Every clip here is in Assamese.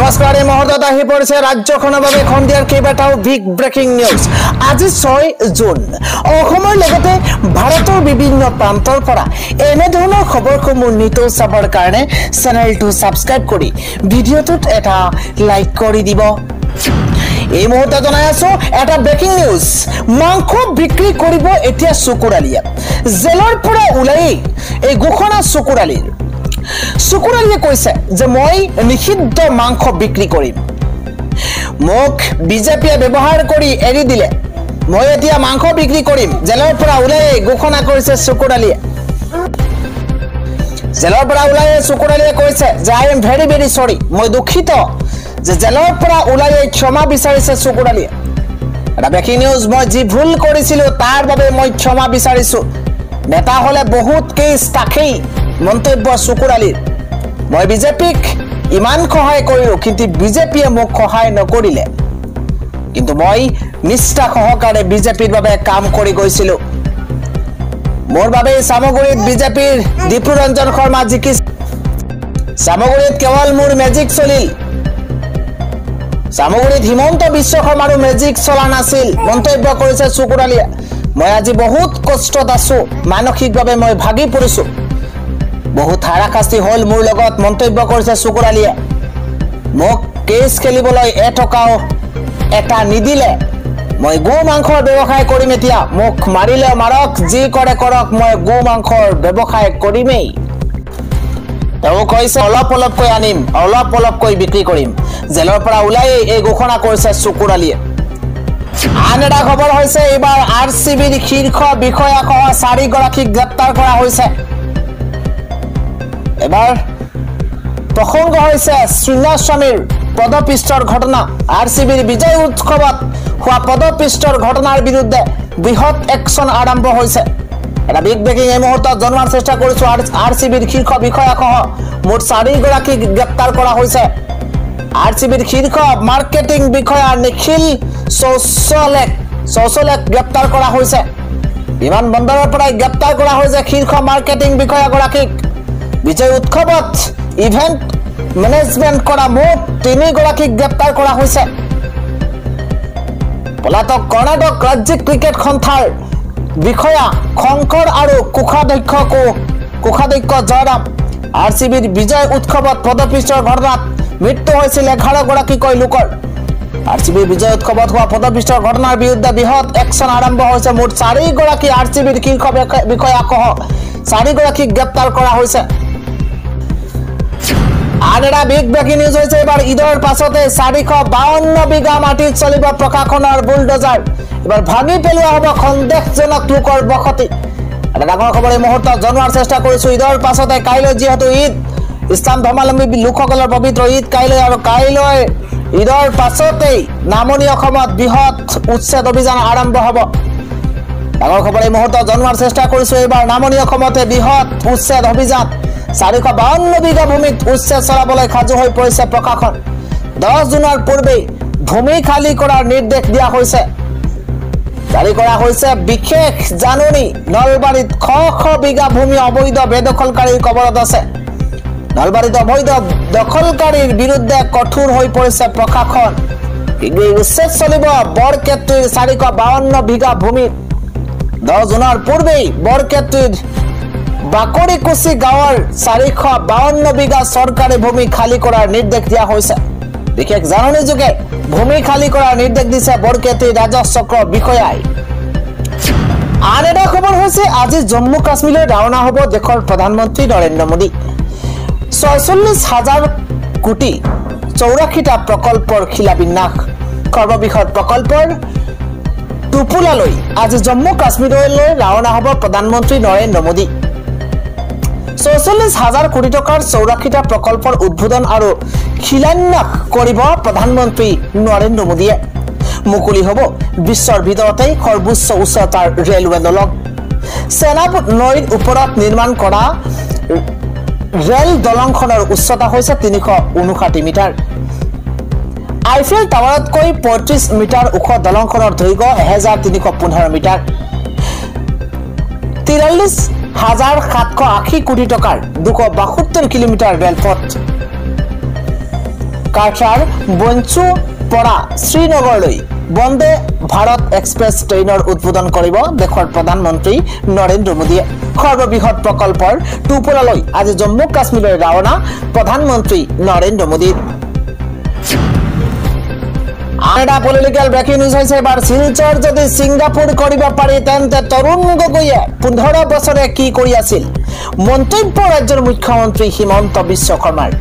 নমস্কাৰ এই মুহূৰ্তত আহি পৰিছে ৰাজ্যখনৰ বাবে খন্দিয়াৰ কেইবাটাও বিগ ব্ৰেকিং নিউজ। আজি 6 জুন অসমৰ লগতে ভাৰতৰ বিভিন্ন প্ৰান্তৰ পৰা এনে ধৰণৰ খবৰসমূহ নিতৌ চাবৰ কাৰণে চেনেলটো ছাবস্ক্ৰাইব কৰি ভিডিঅ'টোত এটা লাইক কৰি দিব। এই মুহূৰ্তত জনাই আছো এটা ব্ৰেকিং নিউজ। মাংস বিক্ৰী কৰিব এতিয়া চকুৰালীয়ে। জেলৰ পৰা ওলাই এই ঘোষণা চকুৰালীয়ে কৈছে যে মই নিষিদ্ধ মাংস বিক্ৰী কৰিম। মোক বিজেপিয়ে ব্যৱহাৰ কৰি এৰি দিলে, মই এতিয়া মাংস বিক্ৰী কৰিম। জেলৰ পৰা ওলাই ঘোষণা কৰিছে চকুৰালীয়ে। জেলৰ পৰা ওলাই চকুৰালীয়ে কৈছে যে আই এম ভেৰি ভেৰি সৰি, মই দুখিত যে জেলৰ পৰা ওলাই ক্ষমা বিচাৰিছে চকুৰালীয়ে। এটা ব্ৰেকিং নিউজ, মই যি ভুল কৰিছিলো তাৰ বাবে মই ক্ষমা বিচাৰিছো। নেতা হলে বহুত কেছ থাকেই, মন্তব্য চকুৰালীৰ। মই বিজেপিক ইমান সহায় কৰিলো, কিন্তু বিজেপিয়ে মোক সহায় নকৰিলে। কিন্তু মই নিষ্ঠা সহকাৰে বিজেপিৰ বাবে কাম কৰি গৈছিলো। মোৰ বাবে সামগুৰিত বিজেপিৰ দীপুৰঞ্জন শৰ্মা জিকিছে। সামগুৰিত কেৱল মোৰ মেজিক চলিল, সামগুৰিত হিমন্ত বিশ্ব শৰ্মাৰো মেজিক চলা নাছিল, মন্তব্য কৰিছে চকুৰালীয়ে। মই আজি বহুত কষ্টত আছো, মানসিকভাৱে মই ভাগি পৰিছো, বহুত হাৰাশাস্তি হল মোৰ লগত, মন্তব্য কৰিছে চকুৰালীয়ে। মোক কেছ খেলিবলৈ এটকাও এটা নিদিলে, মই গো মাংসৰ ব্যৱসায় কৰিম। এতিয়া মোক মাৰিলে মাৰক, যি কৰে কৰক, মই গো মাংসৰ ব্যৱসায় কৰিমেই। তেওঁ কৈছে অলপ অলপকৈ আনিম, অলপ অলপকৈ বিক্ৰী কৰিম। জেলৰ পৰা ওলাই এই ঘোষণা কৰিছে চকুৰালীয়ে। আন এটা খবৰ হৈছে এইবাৰ RCBৰ শীৰ্ষ বিষয়াসহ 4 গৰাকীক গ্ৰেপ্তাৰ কৰা হৈছে। এবাৰ প্ৰসংগ হৈছে শ্ৰীনাস্বামীৰ পদপিষ্টৰ ঘটনা। RCBৰ বিজয় উৎসৱত হোৱা পদপিষ্টৰ ঘটনাৰ বিৰুদ্ধে বৃহৎ একশ্যন আৰম্ভ হৈছে। এটা বিগ ব্ৰেকিং এই মুহূৰ্তত জনোৱাৰ চেষ্টা কৰিছো। RCBৰ শীৰ্ষ বিষয়াসহ মুঠ 4 গৰাকীক গ্ৰেপ্তাৰ কৰা হৈছে। RCBৰ শীৰ্ষ মাৰ্কেটিং বিষয়া নিখিল চৌচলেক গ্ৰেপ্তাৰ কৰা হৈছে। বিমানবন্দৰৰ পৰাই গ্ৰেপ্তাৰ কৰা হৈছে শীৰ্ষ মাৰ্কেটিং বিষয়াগৰাকীক। বিজয় উৎসৱত ইভেন্ট মেনেজমেন্ট কৰা মুঠ 3 গৰাকীক গ্ৰেপ্তাৰ কৰা হৈছে। পলাতক কৰ্ণাটক ৰাজ্যিক ক্ৰিকেট সন্থাৰ বিষয়া শংকৰ আৰু কোষাধ্যক্ষ জয়ৰাম। RCBৰ বিজয় উৎসৱত পদপিষ্টৰ ঘটনাত মৃত্যু হৈছিল 11 গৰাকীকৈ লোকৰ। RCBৰ বিজয় উৎসৱত হোৱা পদপিষ্টৰ ঘটনাৰ বিৰুদ্ধে বৃহৎ একশ্যন আৰম্ভ হৈছে। মুঠ 4 গৰাকী RCBৰ শীৰ্ষ বিষয়াসহ 4 গৰাকীক গ্ৰেপ্তাৰ কৰা হৈছে। আন এটা বিগ ব্ৰেকিং নিউজ হৈছে এইবাৰ ঈদৰ পাছতে 452 বিঘা মাটিত চলিব প্ৰশাসনৰ বুলডোজাৰ। এবাৰ ভাঙি পেলোৱা হ'ব সন্দেহজনক লোকৰ বসতি। এটা ডাঙৰ খবৰ এই মুহূৰ্তত জনোৱাৰ চেষ্টা কৰিছো। ঈদৰ পাছতে কাইলৈ যিহেতু ঈদ, ইছলাম ধৰ্মাৱলম্বী লোকসকলৰ পবিত্ৰ ঈদ কাইলৈ, আৰু কাইলৈ ঈদৰ পাছতেই নামনি অসমত বৃহৎ উচ্ছেদ অভিযান আৰম্ভ হ'ব। ডাঙৰ খবৰ এই মুহূৰ্তত জনোৱাৰ চেষ্টা কৰিছো। এইবাৰ নামনি অসমতে বৃহৎ উচ্ছেদ অভিযান। 452 বিঘা ভূমিত উচ্ছেদ চলাবলৈ সাজু হৈ পৰিছে প্ৰশাসন। 10 জুনৰ পূৰ্বেই ভূমি খালী কৰাৰ নিৰ্দেশ দিয়া হৈছে। জাৰি কৰা হৈছে বিশেষ জাননী। নলবাৰীত শ বিঘা ভূমি অবৈধ বেদখলকাৰীৰ কবলত আছে। নলবাৰীত অবৈধ দখলকাৰীৰ বিৰুদ্ধে কঠোৰ হৈ পৰিছে প্ৰশাসন। উচ্ছেদ চলিব বৰক্ষেত্ৰীৰ 452 বিঘা ভূমিত। 10 জুনৰ পূৰ্বেই বৰক্ষেত্ৰীৰ বাকৰিকুচি গাঁৱৰ 452 বিঘা চৰকাৰী ভূমি খালী কৰাৰ নিৰ্দেশ দিয়া হৈছে। বিশেষ জাননী যোগে ভূমি খালী কৰাৰ নিৰ্দেশ দিছে বৰক্ষেত্ৰী ৰাজহ চক্ৰ বিষয়াই। আন এটা খবৰ হৈছে আজি জম্মু কাশ্মীৰলৈ ৰাওনা হ'ব দেশৰ প্ৰধানমন্ত্ৰী নৰেন্দ্ৰ মোদী। 46,000 কোটি 84টা প্ৰকল্পৰ শিলান্যাস। সৰ্ববৃহৎ প্ৰকল্পৰ টোপোলালৈ আজি জম্মু কাশ্মীৰলৈ ৰাওনা হ'ব প্ৰধানমন্ত্ৰী নৰেন্দ্ৰ মোদী। 46,000 কোটি টকাৰ 84টা প্ৰকল্পৰ উদ্বোধন আৰু শিলান্যাস কৰিব প্ৰধানমন্ত্ৰী নৰেন্দ্ৰ মোদীয়ে। মুকলি হ'ব বিশ্বৰ ভিতৰতেই সৰ্বোচ্চ উচ্চতাৰ ৰেলৱে দলং। চেনাব নৈৰ ওপৰত নিৰ্মাণ কৰা ৰেল দলংখনৰ উচ্চতা হৈছে 359 মিটাৰ। আইফেল টাৱাৰতকৈ 35 মিটাৰ ওখ দলংখনৰ দৈৰ্ঘ্য 1315 মিটাৰ। 43,780 কোটি টকাৰ 272 কিলোমিটাৰ ৰেলপথ। কাটৰাৰ বঞ্চু পৰা শ্ৰীনগৰলৈ বন্দে ভাৰত এক্সপ্ৰেছ ট্ৰেইনৰ উদ্বোধন কৰিব দেশৰ প্ৰধানমন্ত্ৰী নৰেন্দ্ৰ মোদীয়ে সৰ্ববৃহৎ প্ৰকল্পৰ টুপুৰালৈ আজি জম্মু কাশ্মীৰৰ ৰাওনা প্ৰধানমন্ত্ৰী নৰেন্দ্ৰ মোদী আনটা পলিটিক্যাল ব্ৰেকিং নিউজ হৈছে এবাৰ শিলচৰ যদি ছিংগাপুৰ কৰিব পাৰি তেন্তে তৰুণ গগৈয়ে 15 বছৰে কি কৰি আছিল মন্তব্য ৰাজ্যৰ মুখ্যমন্ত্ৰী হিমন্ত বিশ্ব শৰ্মাৰ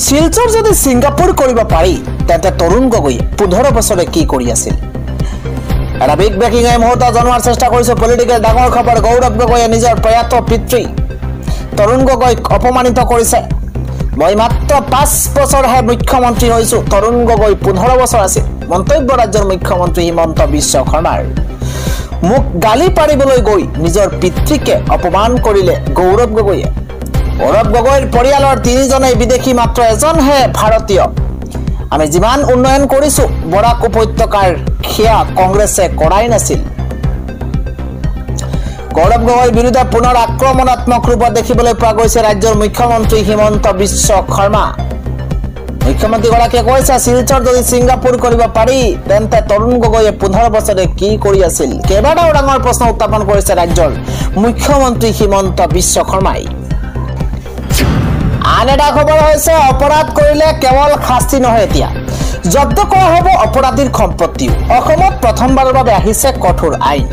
শিলচৰ যদি ছিংগাপুৰ কৰিব পাৰি তেন্তে তৰুণ গগৈয়ে 15 বছৰে কি কৰি আছিল এটা বিগ ব্ৰেকিং এই মুহূৰ্তত জনোৱাৰ চেষ্টা কৰিছো পলিটিক্যাল ডাঙৰ খবৰ গৌৰৱ গগৈয়ে নিজৰ প্ৰয়াত পিতৃ তৰুণ গগৈক অপমানিত কৰিছে মই মাত্ৰ 5 বছৰহে মুখ্যমন্ত্ৰী হৈছো তৰুণ গগৈ 15 বছৰ আছিল মন্তব্য ৰাজ্যৰ মুখ্যমন্ত্ৰী হিমন্ত বিশ্ব শৰ্মাৰ মুখ গালি পাৰিবলৈ গৈ নিজৰ পিতৃকে অপমান কৰিলে গৌৰৱ গগৈয়ে গৌৰৱ গগৈৰ পৰিয়ালৰ 3জনেই বিদেশী মাত্ৰ এজনহে ভাৰতীয় আমি যিমান উন্নয়ন কৰিছো বৰাক উপত্যকাৰ খিয়া কংগ্ৰেছে কৰাই নাছিল গৌৰৱ গগৈৰ বিৰুদ্ধে পুনৰ আক্ৰমণাত্মক ৰূপত দেখিবলৈ পোৱা গৈছে ৰাজ্যৰ মুখ্যমন্ত্ৰী হিমন্ত বিশ্ব শৰ্মা মুখ্যমন্ত্ৰীগৰাকীয়ে কৈছে শিলচৰ যদি ছিংগাপুৰ কৰিব পাৰি তেন্তে তৰুণ গগৈয়ে 15 বছৰে কি কৰি আছিল কেইবাটাও ডাঙৰ প্ৰশ্ন উত্থাপন কৰিছে ৰাজ্যৰ মুখ্যমন্ত্ৰী হিমন্ত বিশ্ব শৰ্মাই আন এটা খবৰ হৈছে অপৰাধ কৰিলে কেৱল শাস্তি নহয় এতিয়া জব্দ কৰা হ'ব অপৰাধীৰ সম্পত্তি অসমত প্ৰথমবাৰৰ বাবে আহিছে কঠোৰ আইন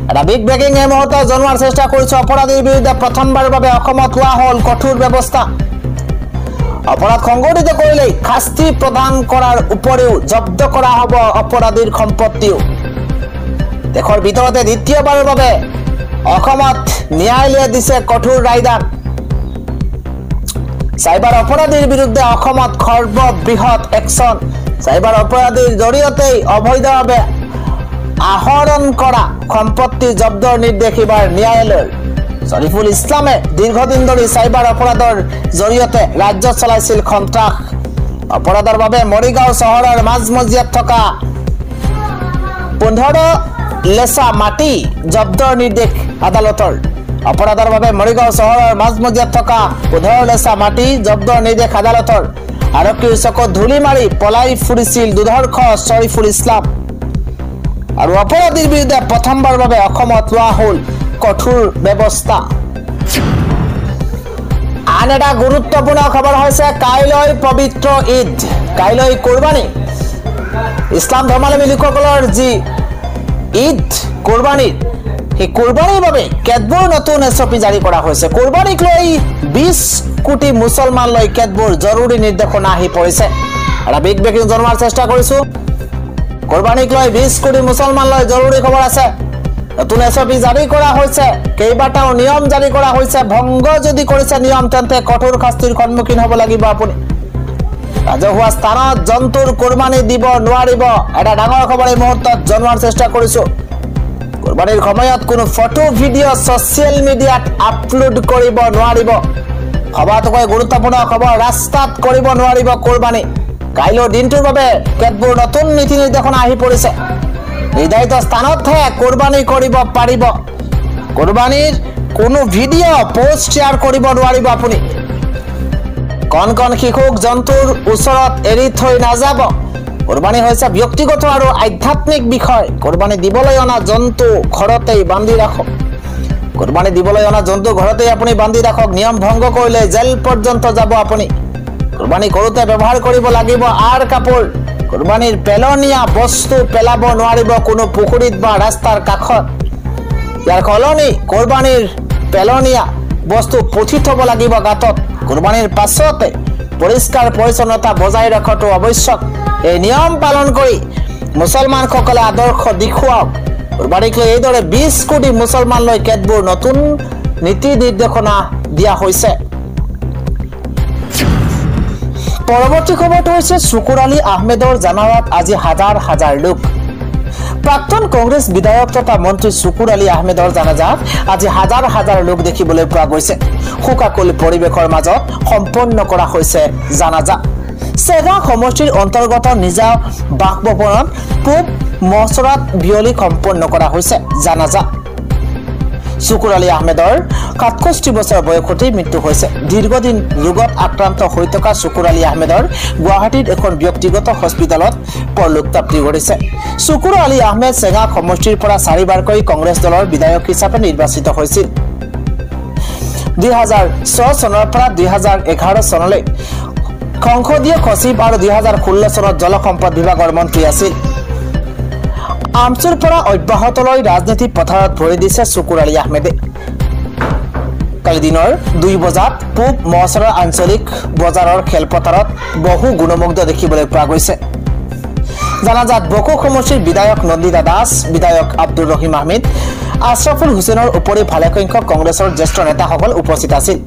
এটা বিগ ব্ৰেকিং এই মুহূৰ্তত জনোৱাৰ চেষ্টা কৰিছো অপৰাধীৰ বিৰুদ্ধে প্ৰথমবাৰৰ বাবে অসমত লোৱা হ'ল কঠোৰ ব্যৱস্থা অপৰাধ সংঘটিত কৰিলে শাস্তি প্ৰদান কৰাৰ উপৰিও জব্দ কৰা হ'ব অপৰাধীৰ সম্পত্তি দেশৰ ভিতৰতে দ্বিতীয়বাৰৰ বাবে অসমত ন্যায়ালয়ে দিছে কঠোৰ ৰায়দান সাইবার অপরাধীর বিরুদ্ধে অসমত সর্ববৃহৎ একশন সাইবার অপরাধীর জড়িয়তেই অবৈধভাবে আহরণ করা সম্পত্তি জব্দর নির্দেশ এবার ন্যায়ালয়ের শরীফুল ইসলামে দীর্ঘদিন ধরে সাইবার অপরাধের জড়িয়তে রাজ্য চলাইছিল সন্ত্ৰাস অপৰাধেৰ বাবে মৰিগাঁও চহৰৰ মাজমজিয়াত থকা 15 লেচা মাটি জব্দৰ নিৰ্দেশ আদালতৰ অপৰাধৰ বাবে মৰিগাঁও চহৰৰ মাজমজিয়াত থকা 15 লেচা মাটি জব্দৰ নিৰ্দেশ আদালতৰ আৰক্ষীৰ চকত ধুলি মাৰি পলাই ফুৰিছিল দুধৰ্ষ শৰীফুল ইছলাম আৰু অপৰাধীৰ বিৰুদ্ধে প্ৰথমবাৰৰ বাবে অসমত লোৱা হ'ল কঠোৰ ব্যৱস্থা আন এটা গুৰুত্বপূৰ্ণ খবৰ হৈছে কাইলৈ পবিত্ৰ ঈদ কাইলৈ কুৰবানী ইছলাম ধৰ্মাৱলম্বী লোকসকলৰ যি ঈদ কুৰবানী এই কুৰবানিৰ বাবে কেতবোৰ নতুন এসপি জাৰি কৰা হয়েছে কুৰবানিক লৈ 20 কোটি মুসলমান লৈ কেতবোৰ জৰুৰি নিৰ্দেশনা আহি পড়েছে এটা বিগ ব্ৰেকিং জনাৰ চেষ্টা কৰিছো কুরবানিক লৈ 20 কোটি মুসলমান লৈ জরুরি খবর আছে নতুন এসপি জারি করা হয়েছে কেইবাটাও নিয়ম জারি করা হয়েছে ভঙ্গ যদি কৰিছে নিয়ম তেন্তে কঠোৰ শাস্তিৰ সন্মুখীন হ'ব লাগিব আপুনি ৰাজহুৱা স্থানত জন্তুৰ কুৰবানি দিব নোৱাৰিব এটা ডাঙৰ খবৰ এই মুহূৰ্তত জনাৰ চেষ্টা কৰিছো কুৰবানিৰ সময়ত কোনো ফটো ভিডিও সোশ্যাল মিডিয়াত আপলোড কৰিব নোৱাৰিব সবাতোকৈ গুৰুত্বপূৰ্ণ খবৰ ৰাস্তাত কৰিব নোৱাৰিব কুৰবানি কাইলৈৰ দিনটোৰ বাবে কেতবোৰ নতুন নীতি নিৰ্দেশনা আহি পৰিছে নিৰ্ধাৰিত স্থানতহে কুৰবানি কৰিব পাৰিব কুৰবানিৰ কোনো ভিডিও পোষ্ট শেয়াৰ কৰিব নোৱাৰিব আপুনি কোন কোন শিশুক জন্তুৰ ওচৰত এৰি থৈ নাযাব কুৰবানি হৈছে ব্যক্তিগত আৰু আধ্যাত্মিক বিষয় কুৰবানি দিবলৈ অনা জন্তু ঘৰতেই বান্ধি ৰাখক কুৰবানি দিবলৈ অনা জন্তু ঘৰতেই আপুনি বান্ধি ৰাখক নিয়ম ভংগ কৰিলে জেল পৰ্যন্ত যাব আপুনি কুৰবানি কৰোতে ব্যৱহাৰ কৰিব লাগিব আৰ কাপোৰ কুৰবানিৰ পেলনীয়া বস্তু পেলাব নোৱাৰিব কোনো পুখুৰীত বা ৰাস্তাৰ কাষত ইয়াৰ কলনি কুৰবানিৰ পেলনীয়া বস্তু পুথি থব লাগিব গাতত কুৰবানিৰ পাছতে পৰিষ্কাৰ পৰিচ্ছন্নতা বজাই ৰখাটো আৱশ্যক এই নিয়ম পালন কৰি মুছলমান সকলে আদৰ্শ দেখুৱাওক কুৰবানিক লৈ এইদৰে 20 কোটি মুছলমান লৈ কেতবোৰ নতুন নীতি নিৰ্দেশনা দিয়া হৈছে পৰৱৰ্তী খবৰটো হৈছে শুকুৰ আলী আহমেদৰ জানাজাত আজি হাজাৰ হাজাৰ লোক প্ৰাক্তন কংগ্ৰেছ বিধায়ক তথা মন্ত্ৰী শুকুৰ আলী আহমেদৰ জানাজাত আজি হাজাৰ হাজাৰ লোক দেখিবলৈ পোৱা গৈছে শোকাকুল পৰিৱেশৰ মাজত সম্পন্ন কৰা হৈছে জানাজা চেগাঁও সমষ্টিৰ অন্তৰ্গত নিজা বাসভৱনত পূব মহচৰাত বিয়লি সম্পন্ন কৰা হৈছে জানাজা শুকুৰ আলী আহমেদৰ ৬৭ বছৰ বয়সতে মৃত্যু হৈছে। দীৰ্ঘদিন ৰোগত আক্ৰান্ত হৈ থকা শুকুৰ আলী আহমেদৰ গুৱাহাটীত এখন ব্যক্তিগত হস্পিটেলত পৰলোকপ্ৰাপ্তি ঘটিছে। শুকুৰ আলী আহমেদ চেঙা সমষ্টিৰ পৰা 4বাৰকৈ কংগ্ৰেছ দলৰ বিধায়ক হিচাপে নিৰ্বাচিত হৈছিল। 2006 চনৰ পৰা 2011 চনলৈ সংসদীয় সচিব আৰু 2016 চনত জলসম্পদ বিভাগৰ মন্ত্ৰী আছিল। আমচুৰ পৰা অব্যাহত লৈ ৰাজনীতি পথাৰত ভৰি দিছে শুকুৰ আলী আহমেদে। কালি দিনৰ 2 বজাত পূব মহচৰা আঞ্চলিক বজাৰৰ খেলপথাৰত বহু গুণমুগ্ধ দেখিবলৈ পোৱা গৈছে। জানাজাত বকো সমষ্টিৰ বিধায়ক নন্দিতা দাস, বিধায়ক আব্দুৰ ৰহিম আহমেদ, আশৰাফুল হুছেইনৰ উপৰি ভালেসংখ্যক কংগ্ৰেছৰ জ্যেষ্ঠ নেতাসকল উপস্থিত আছিল।